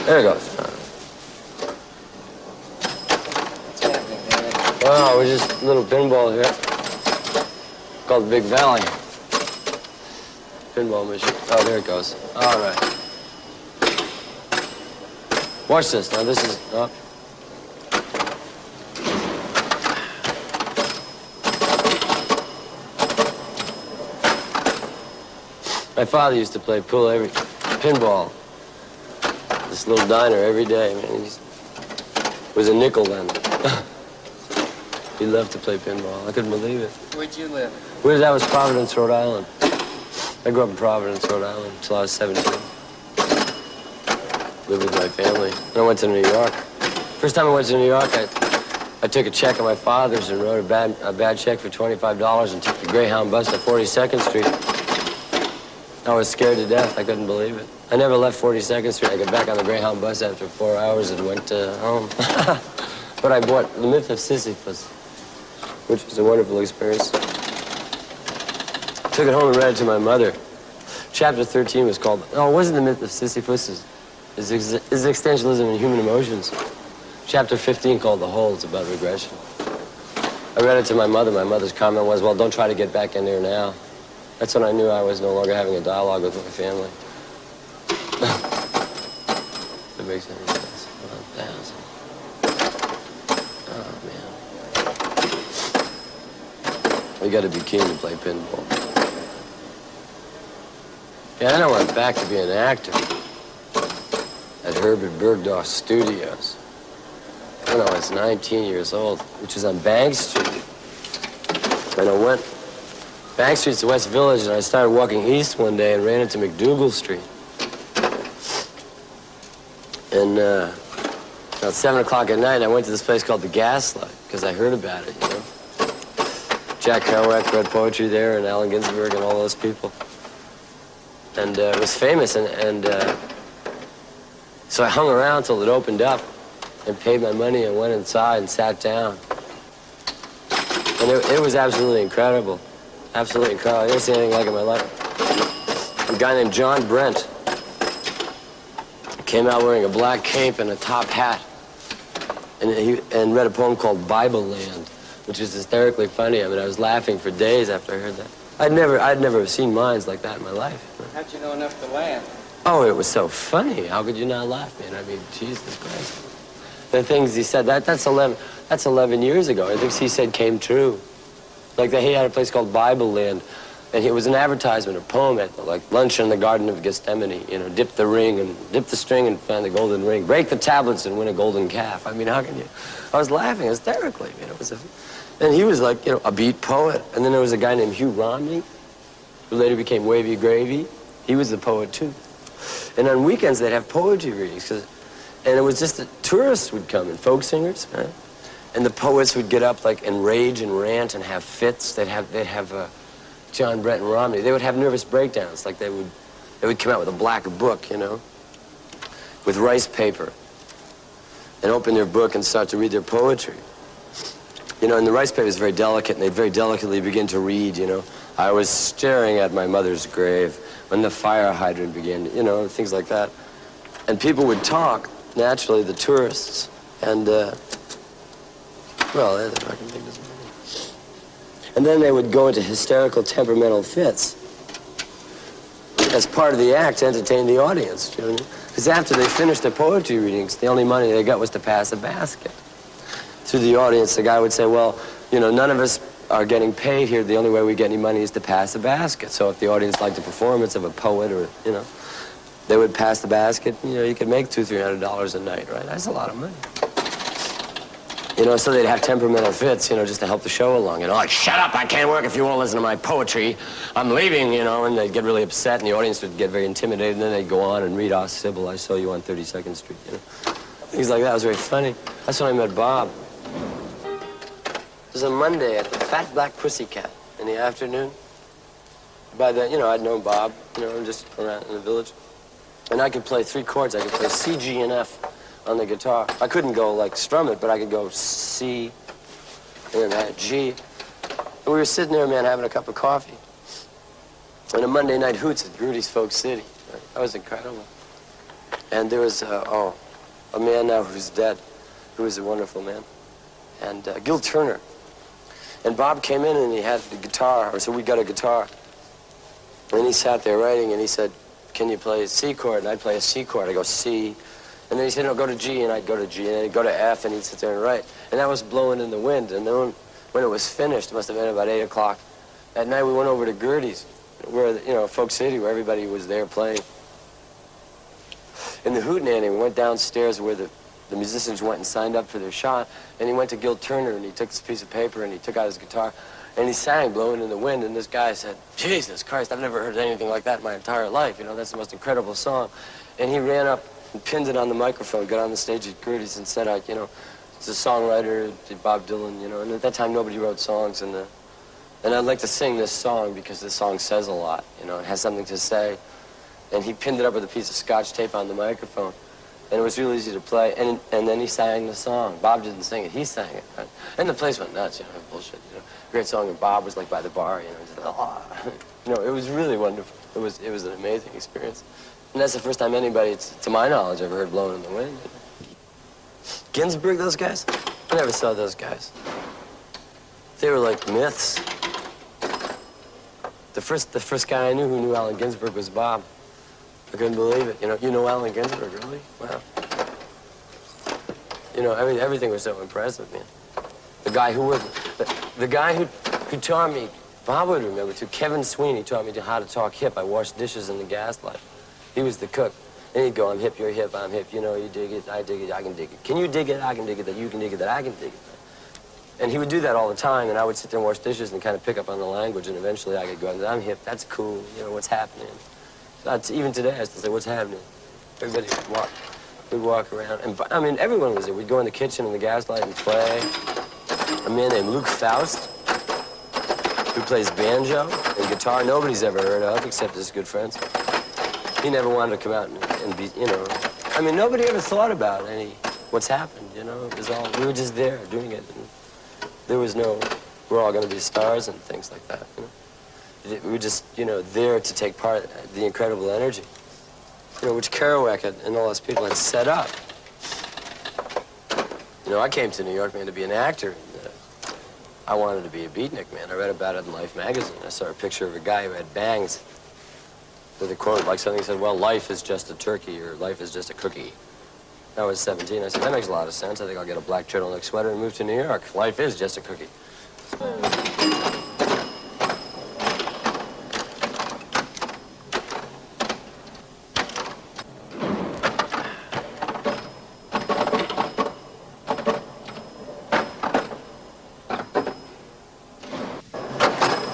There it goes. What's happening, man? Well, we're just a little pinball here. Called the Big Valley. Pinball mission. Oh, there it goes. All right. Watch this. Now, this is... Oh. My father used to play pinball. This little diner every day, man. He was a nickel then. He loved to play pinball. I couldn't believe it. Where'd you live? Where that was Providence, Rhode Island. I grew up in Providence, Rhode Island, until I was 17. Lived with my family. Then I went to New York. First time I went to New York, I took a check of my father's and wrote a bad check for $25 and took the Greyhound bus to 42nd Street. I was scared to death. I couldn't believe it. I never left 42nd Street. I got back on the Greyhound bus after 4 hours and went home. But I bought The Myth of Sisyphus, which was a wonderful experience. Took it home and read it to my mother. Chapter 13 was called, oh, it wasn't The Myth of Sisyphus, is existentialism and human emotions. Chapter 15 called The Hole, it's about regression. I read it to my mother. My mother's comment was, well, don't try to get back in there now. That's when I knew I was no longer having a dialogue with my family. That makes any sense. 1,000. Oh, man. You gotta be keen to play pinball. Yeah, then I went back to be an actor at Herbert Bergdorf Studios when I was 19 years old, which was on Bank Street. And I went, Bank Street's the West Village, and I started walking east one day and ran into McDougal Street. And about 7 o'clock at night, I went to this place called the Gaslight, because I heard about it, you know. Jack Kerouac read poetry there, and Allen Ginsberg, and all those people. And it was famous, so I hung around till it opened up and paid my money and went inside and sat down. And it was absolutely incredible. Absolutely incredible. I never seen anything like it in my life. A guy named John Brent came out wearing a black cape and a top hat, and read a poem called Bible Land, which is hysterically funny. I mean, I was laughing for days after I heard that. I'd never seen minds like that in my life. How'd you know enough to laugh? Oh, it was so funny. How could you not laugh, man? I mean, Jesus Christ. The things he said, that's 11 years ago. The things he said came true. Like he had a place called Bible Land, and it was an advertisement, a poem at like lunch in the Garden of Gethsemane. You know, dip the string and find the golden ring. Break the tablets and win a golden calf. I mean, how can you? I was laughing hysterically. You know, and he was like, you know, a beat poet. And then there was a guy named Hugh Romney, who later became Wavy Gravy. He was a poet too. And on weekends they'd have poetry readings, and it was just that tourists would come and folk singers, right? And the poets would get up like and rage and rant and have fits. They'd have John Brent and Romney. They would have nervous breakdowns. Like they would come out with a black book, you know, with rice paper, and open their book and start to read their poetry. You know, and the rice paper is very delicate, and they'd very delicately begin to read, you know. I was staring at my mother's grave when the fire hydrant began, you know, things like that. And people would talk, naturally, the tourists, and, well, I can think this. And then they would go into hysterical temperamental fits as part of the act to entertain the audience, you know what I mean? Because after they finished their poetry readings, the only money they got was to pass a basket. To the audience, the guy would say, well, you know, none of us are getting paid here. The only way we get any money is to pass a basket. So if the audience liked a performance of a poet or, you know, they would pass the basket. You know, you could make $200-300 a night, right? That's a lot of money. You know, so they'd have temperamental fits, you know, just to help the show along. You know, like, shut up, I can't work if you won't listen to my poetry. I'm leaving, you know, and they'd get really upset, and the audience would get very intimidated, and then they'd go on and read, "Ah, Sybil, I saw you on 32nd Street," you know. Things like that. It was very funny. That's when I met Bob. It was a Monday at the Fat Black Pussycat in the afternoon. By then, you know, I'd known Bob, you know, just around in the village. And I could play 3 chords. I could play C, G, and F on the guitar. I couldn't go, like, strum it, but I could go C, and then G. And we were sitting there, man, having a cup of coffee. And a Monday night hoots at Grudy's Folk City. That was incredible. And there was, a man now who's dead, who was a wonderful man. And Gil Turner. And Bob came in and he had the guitar, or so we got a guitar. And he sat there writing and he said, can you play a C chord? And I'd play a C chord. I go C. And then he said, no, go to G, and I'd go to G. And then he'd go to F, and he'd sit there and write. And that was blowing in the wind. And then when it was finished, it must have been about 8 o'clock, at night we went over to Grudy's, where, you know, Folk City, where everybody was there playing. In the hootenanny, we went downstairs where the musicians went and signed up for their shot, and he went to Gil Turner, and he took this piece of paper, and he took out his guitar, and he sang Blowing in the Wind, and this guy said, Jesus Christ, I've never heard anything like that in my entire life, you know, that's the most incredible song. And he ran up and pinned it on the microphone, got on the stage at Grudy's and said, you know, it's a songwriter, Bob Dylan, you know, and at that time nobody wrote songs, and I'd like to sing this song because this song says a lot, you know, it has something to say. And he pinned it up with a piece of Scotch tape on the microphone. And it was real easy to play. And then he sang the song. Bob didn't sing it, he sang it. Right? And the place went nuts, you know, bullshit, you know. Great song, and Bob was like by the bar, you know, just, you know, it was really wonderful. It was an amazing experience. And that's the first time anybody, to my knowledge, ever heard Blowing in the Wind. You know? Ginsberg, those guys? I never saw those guys. They were like myths. The first guy I knew who knew Allen Ginsberg was Bob. I couldn't believe it. You know Allen Ginsberg, really? Wow. You know, everything was so impressive, man. The guy who taught me, Bob would remember too, Kevin Sweeney taught me how to talk hip. I washed dishes in the gas light. He was the cook. And he'd go, I'm hip, you're hip, I'm hip, you know, you dig it, I dig it, I can dig it. Can you dig it? I can dig it, that you can dig it, that I can dig it. And he would do that all the time, and I would sit there and wash dishes and kind of pick up on the language, and eventually I could go, I'm hip, that's cool, you know, what's happening? Even today, I still say, what's happening? Everybody would walk around. And, I mean, everyone was there. We'd go in the kitchen in the gaslight and play. A man named Luke Faust, who plays banjo and guitar, nobody's ever heard of, except his good friends. He never wanted to come out and be, you know. I mean, nobody ever thought about what's happened, you know. It was all, we were just there doing it. And there was no, we're all going to be stars and things like that, you know. We were just, you know, there to take part in the incredible energy, you know, which Kerouac and all those people had set up. You know, I came to New York, man, to be an actor. And, I wanted to be a beatnik, man. I read about it in Life magazine. I saw a picture of a guy who had bangs with a quote, like something that said, well, life is just a turkey, or life is just a cookie. I was 17. I said, that makes a lot of sense. I think I'll get a black turtleneck sweater and move to New York. Life is just a cookie.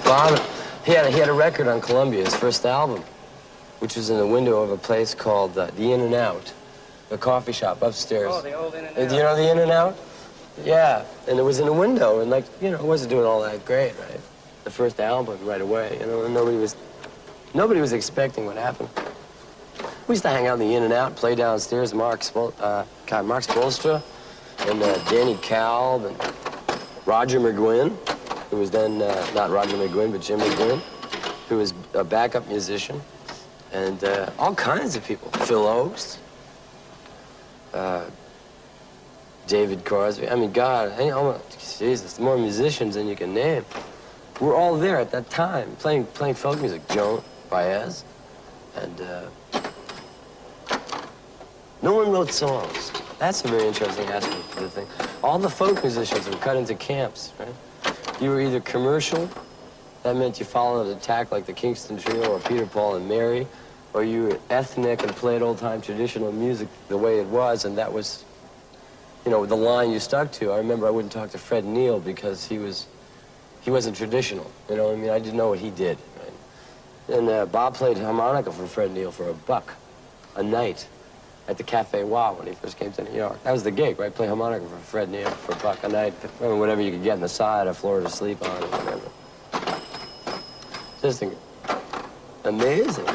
Bob, he had a record on Columbia, his first album, which was in the window of a place called the In and Out, a coffee shop upstairs. Oh, the old In and Out. Do you know the In and Out? Yeah, and it was in a window, and like, you know, it wasn't doing all that great, right? The first album right away, you know, and nobody was expecting what happened. We used to hang out in the In and Out, play downstairs, Mark Spolstra, and Danny Kalb, and Roger McGuinn, who was then, not Roger McGuinn, but Jim McGuinn, who was a backup musician, and all kinds of people. Phil Oakes, David Crosby. I mean, God, Jesus, more musicians than you can name. We're all there at that time, playing folk music. Joan Baez, and no one wrote songs. That's a very interesting aspect of the thing. All the folk musicians were cut into camps, right? You were either commercial, that meant you followed a tack like the Kingston Trio or Peter, Paul, and Mary, or you were ethnic and played old-time traditional music the way it was, and that was, you know, the line you stuck to. I remember I wouldn't talk to Fred Neil because he wasn't traditional, you know what I mean? I didn't know what he did, right? And Bob played harmonica for Fred Neil for $1 a night at the Cafe Wah when he first came to New York. That was the gig, right? Play harmonica for Fred Neil for $1 a night, or whatever you could get on the side, a floor to sleep on, or whatever. Just amazing.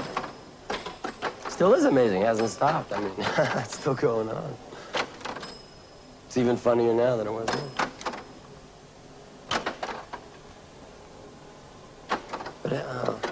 still is amazing. It hasn't stopped. I mean, it's still going on. It's even funnier now than it was then. But